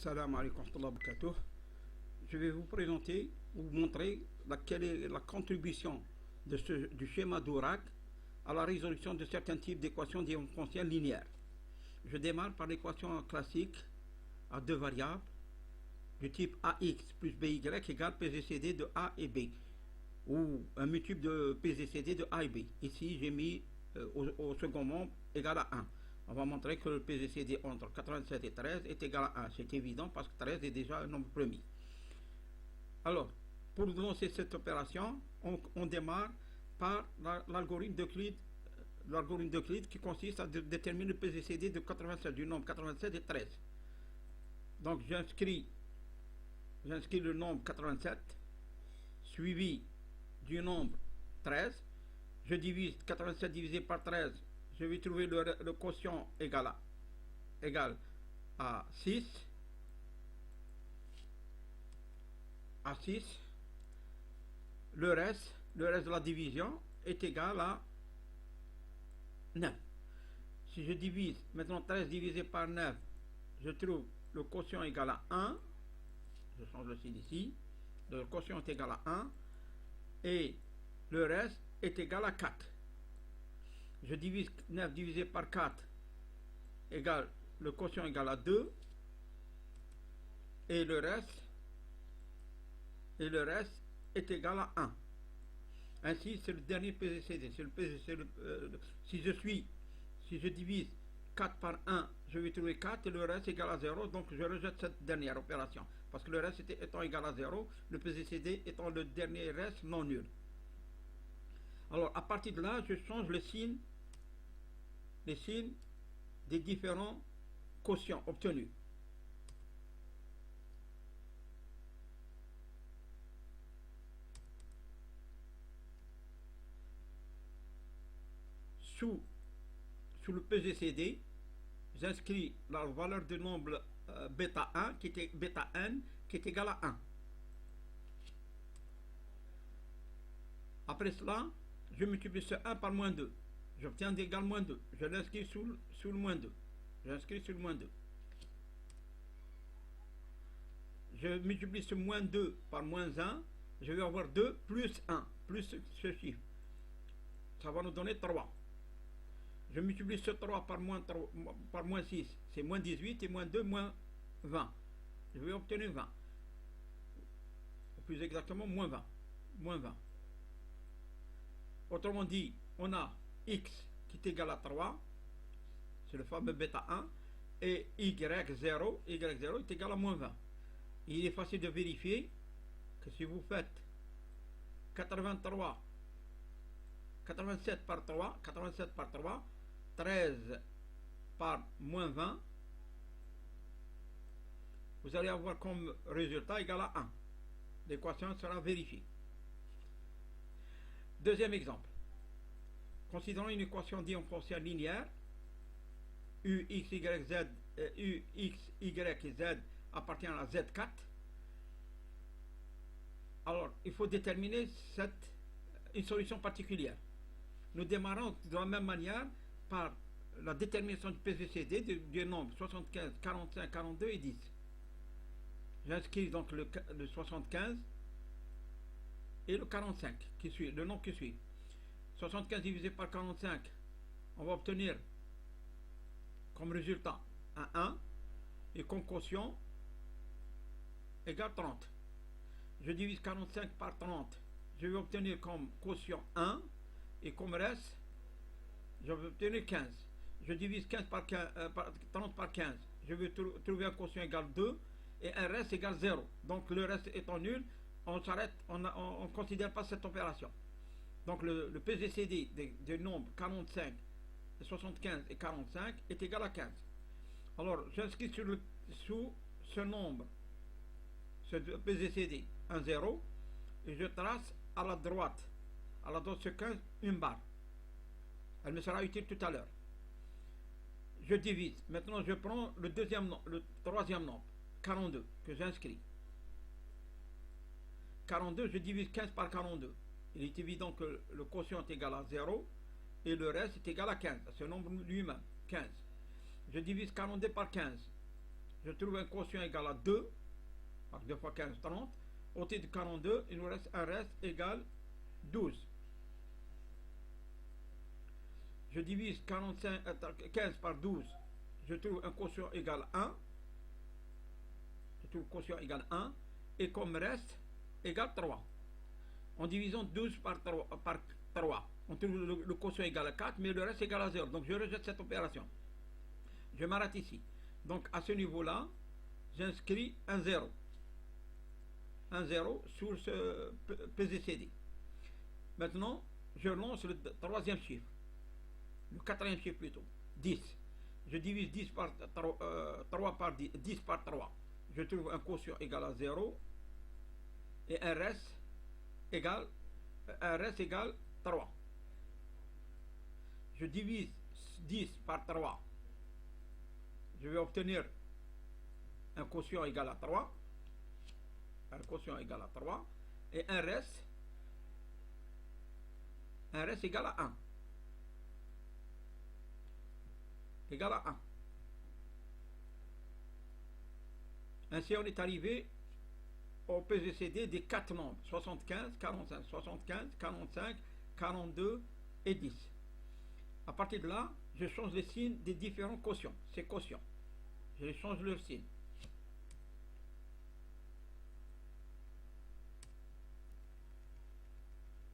Salam alaikum wa rahmatullahi wa barakatuh. Je vais vous présenter, vous montrer quelle est la contribution du schéma d'Ourac à la résolution de certains types d'équations différentielles linéaires. Je démarre par l'équation classique à deux variables du type AX plus BY égale PGCD de A et B, ou un multiple de PGCD de A et B. Ici, j'ai mis au second membre égal à 1. On va montrer que le PGCD entre 87 et 13 est égal à 1. C'est évident parce que 13 est déjà un nombre premier. Alors, pour lancer cette opération, on démarre par l'algorithme d'Euclide qui consiste à déterminer le PGCD de 87, du nombre 87 et 13. Donc j'inscris le nombre 87 suivi du nombre 13. Je divise 87 divisé par 13. Je vais trouver le quotient égal à 6. À 6. Le reste de la division est égal à 9. Si je divise maintenant 13 divisé par 9, je trouve le quotient égal à 1. Je change le signe ici. Le quotient est égal à 1. Et le reste est égal à 4. Je divise 9 divisé par 4 égale le quotient égal à 2. Et le reste est égal à 1. Ainsi, c'est le dernier PGCD. Si je divise 4 par 1, je vais trouver 4 et le reste égal à 0. Donc je rejette cette dernière opération. Parce que le reste étant égal à 0, le PGCD étant le dernier reste non nul. Alors à partir de là, je change les signes des différents quotients obtenus. Sous le PGCD, j'inscris la valeur du nombre bêta 1 bêta n qui est égal à 1. Après cela, je multiplie ce 1 par moins 2. J'obtiens d'égal moins 2. Je l'inscris sous le moins 2. J'inscris sur le moins 2. Je multiplie ce moins 2 par moins 1. Je vais avoir 2 plus 1, plus ce chiffre. Ça va nous donner 3. Je multiplie ce 3 par moins 6. C'est moins 18 et moins 2, moins 20. Je vais obtenir 20. Ou plus exactement, moins 20. Moins 20. Autrement dit, on a x qui est égal à 3, c'est le fameux bêta 1, et y0 est égal à moins 20. Il est facile de vérifier que si vous faites 87 par 3, 13 par moins 20, vous allez avoir comme résultat égal à 1. L'équation sera vérifiée. Deuxième exemple. Considérons une équation différentielle linéaire u, x, y, et z appartient à z4. Alors, il faut déterminer une solution particulière. Nous démarrons de la même manière par la détermination du PGCD des nombres 75, 45, 42 et 10. J'inscris donc le 75 et le 45 qui suit, le nombre qui suit. 75 divisé par 45, on va obtenir comme résultat un 1 et comme quotient égale 30. Je divise 45 par 30, je vais obtenir comme quotient 1 et comme reste, je vais obtenir 15. Je divise 30 par 15, je vais trouver un quotient égal 2 et un reste égal 0. Donc le reste étant nul, on s'arrête, on ne considère pas cette opération. Donc le PGCD des nombres 45, 75 et 45 est égal à 15. Alors j'inscris sous ce nombre, ce PGCD, un 0, et je trace à la droite de ce 15, une barre. Elle me sera utile tout à l'heure. Je divise. Maintenant je prends le troisième nombre, 42, que j'inscris. 42, je divise 15 par 42. Il est évident que le quotient est égal à 0 et le reste est égal à 15. C'est le nombre lui-même, 15. Je divise 42 par 15. Je trouve un quotient égal à 2, donc 2 fois 15, 30. Au-dessus de 42, il nous reste un reste égal 12. Je divise 15 par 12, je trouve un quotient égal à 1. Je trouve quotient égal à 1. Et comme reste égal 3. En divisant 12 par 3, on trouve le quotient égal à 4, mais le reste égal à 0. Donc je rejette cette opération. Je m'arrête ici. Donc à ce niveau-là, j'inscris un 0. Un 0 sur ce PZCD. Maintenant, je lance le troisième chiffre. Le quatrième chiffre plutôt. 10. Je divise 10 par 3 par 10 par 3. Je trouve un quotient égal à 0. Et un reste égal 3. Je divise 10 par 3. Je vais obtenir un quotient égal à 3. Un quotient égal à 3. Et un reste égal à 1. Égal à 1. Ainsi, on est arrivé au PGCD des 4 nombres, 75, 45, 75, 45, 42 et 10. À partir de là, je change les signes des différents quotients. Ces quotients, je les change leur signe.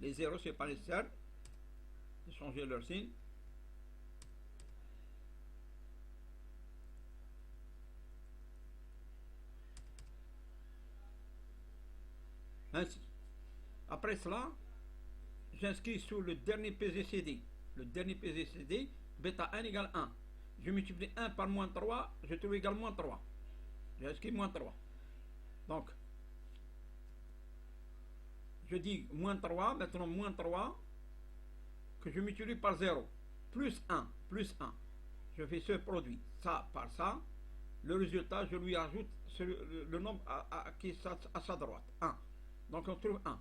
Les zéros, c'est pas nécessaire. J'ai changé leur signe. Ainsi. Après cela, j'inscris sur le dernier PZCD. Le dernier PZCD, bêta 1 égale 1. Je multiplie 1 par moins 3, je trouve égal moins 3. J'inscris moins 3. Donc, je dis moins 3, maintenant moins 3, que je multiplie par 0. Plus 1, plus 1. Je fais ce produit, ça par ça. Le résultat, je lui ajoute le nombre qui est à sa droite, 1. Donc on trouve 1.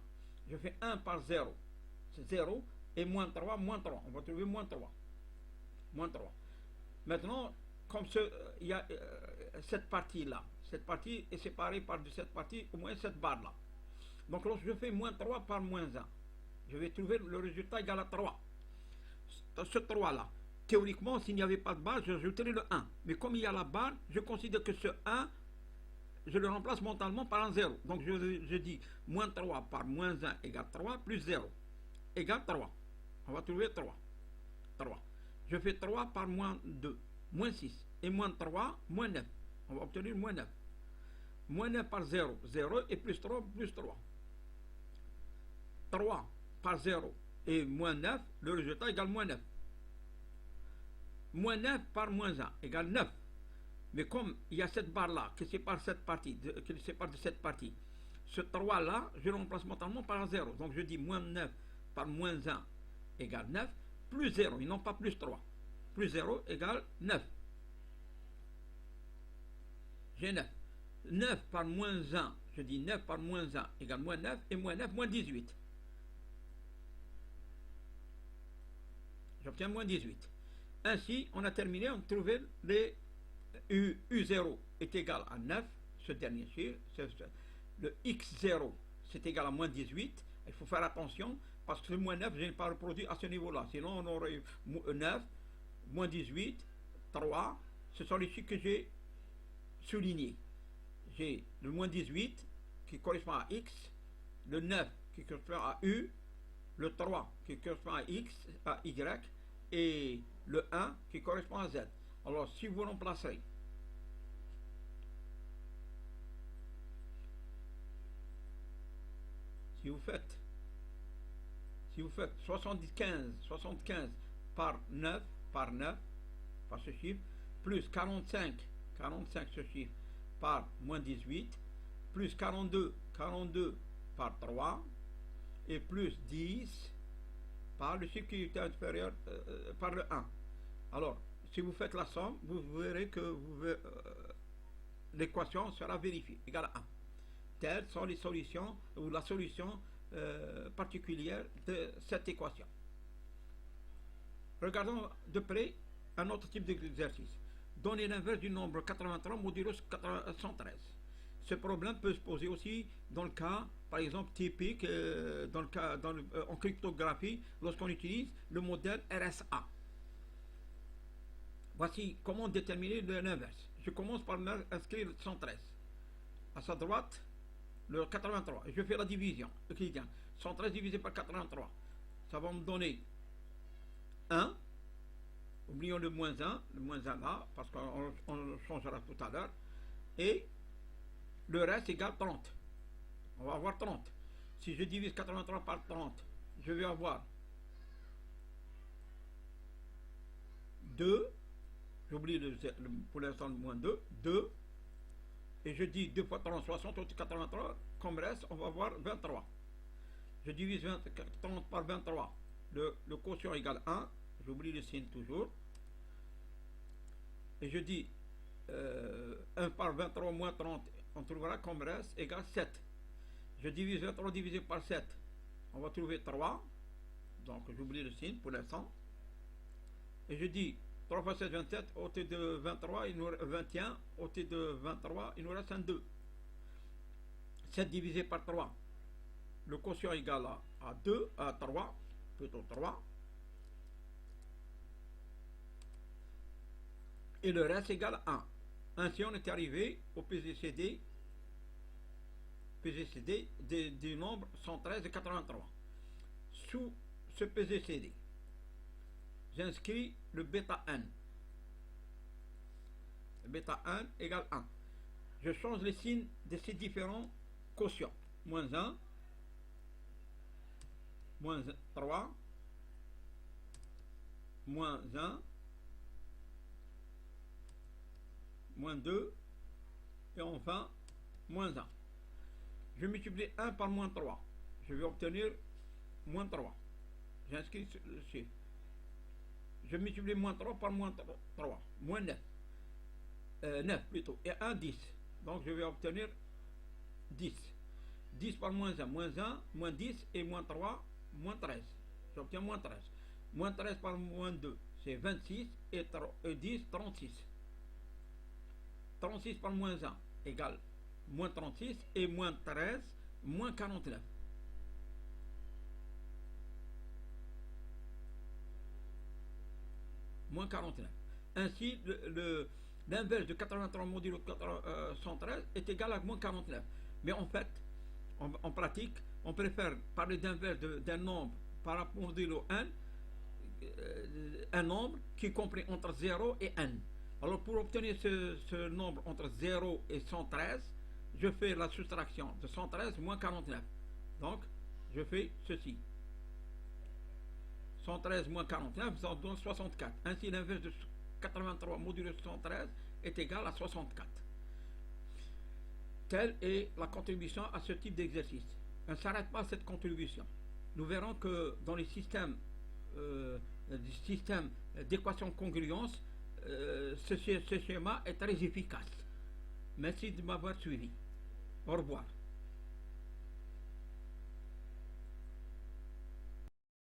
Je fais 1 par 0. C'est 0. Et moins 3, moins 3. On va trouver moins 3. Moins 3. Maintenant, comme il y a cette partie-là. Cette partie est séparée par de cette partie, au moins cette barre-là. Donc lorsque je fais moins 3 par moins 1, je vais trouver le résultat égal à 3. Ce 3-là. Théoriquement, s'il n'y avait pas de barre, j'ajouterais le 1. Mais comme il y a la barre, je considère que ce 1, je le remplace mentalement par un 0. Donc je dis moins 3 par moins 1 égale 3 plus 0 égale 3. On va trouver 3. 3. Je fais 3 par moins 2, moins 6. Et moins 3, moins 9. On va obtenir moins 9. Moins 9 par 0, 0 et plus 3, plus 3. 3 par 0 et moins 9, le résultat égale moins 9. Moins 9 par moins 1 égale 9. Mais comme il y a cette barre-là qui sépare cette partie, qui sépare de cette partie, ce 3-là, je le remplace mentalement par un 0. Donc je dis moins 9 par moins 1 égale 9, plus 0, et non pas plus 3. Plus 0 égale 9. J'ai 9. 9 par moins 1, je dis 9 par moins 1 égale moins 9, et moins 9, moins 18. J'obtiens moins 18. Ainsi, on a terminé, on a trouvé les U0 est égal à 9, ce dernier chiffre, le X0 c'est égal à moins 18, il faut faire attention parce que le moins 9 je n'ai pas reproduit à ce niveau-là, sinon on aurait eu 9, moins 18, 3, ce sont les chiffres que j'ai soulignés. J'ai le moins 18 qui correspond à X, le 9 qui correspond à U, le 3 qui correspond à X, à Y, et le 1 qui correspond à Z. Alors, si vous remplacerez si vous faites 75 par 9 par ce chiffre, plus 45 ce chiffre par moins 18, plus 42 par 3, et plus 10 par le chiffre qui est inférieur par le 1. Alors, si vous faites la somme, vous verrez que l'équation sera vérifiée, égale à 1. Telles sont les solutions, ou la solution particulière de cette équation. Regardons de près un autre type d'exercice. donner l'inverse du nombre 83 modulo 113. Ce problème peut se poser aussi dans le cas, par exemple, typique, en cryptographie, lorsqu'on utilise le modèle RSA. Voici comment déterminer l'inverse. Je commence par inscrire 113. À sa droite, le 83. Je fais la division. 113 divisé par 83. Ça va me donner 1. Oublions le moins 1 là, parce qu'on le changera tout à l'heure. Et le reste égale 30. On va avoir 30. Si je divise 83 par 30, je vais avoir 2. J'oublie pour l'instant le moins 2. 2. Et je dis 2 fois 30, 60, au 83. Comme reste, on va avoir 23. Je divise 30 par 23. Le quotient égale 1. J'oublie le signe toujours. Et je dis 1 par 23 moins 30. On trouvera comme reste égale 7. Je divise 23 divisé par 7. On va trouver 3. Donc j'oublie le signe pour l'instant. Et je dis 3 fois 7, 27. Au côté de 23, il nous reste 21. Au côté de 23, il nous reste un 2. 7 divisé par 3. Le quotient égale à 2, à 3. Plutôt 3. Et le reste égale à 1. Ainsi, on est arrivé au PGCD du nombre 113 et 83. Sous ce PGCD, j'inscris le bêta n. Le bêta n égale 1. Je change les signes de ces différents quotients. Moins 1, moins 3, moins 1, moins 2, et enfin, moins 1. Je multiplie 1 par moins 3. Je vais obtenir moins 3. J'inscris le chiffre. Je multiplie moins 3 par moins 3. Moins 9. 9 plutôt. Et 1, 10. Donc je vais obtenir 10. 10 par moins 1. Moins 1, moins 10 et moins 3, moins 13. J'obtiens moins 13. Moins 13 par moins 2, c'est 26 et 10, 36. 36 par moins 1 égale moins 36 et moins 13, moins 49. Moins 49. Ainsi, l'inverse de 83 modulo 113 est égal à moins 49. Mais en fait, en pratique, on préfère parler d'inverse d'un nombre par rapport au modulo n, un nombre qui est compris entre 0 et n. Alors pour obtenir ce nombre entre 0 et 113, je fais la soustraction de 113 moins 49. Donc, je fais ceci. 113 moins 49, ça donne 64. Ainsi, l'inverse de 83 modulo 113 est égal à 64. Telle est la contribution à ce type d'exercice. On ne s'arrête pas à cette contribution. Nous verrons que dans les systèmes d'équation de congruence, ce schéma est très efficace. Merci de m'avoir suivi. Au revoir.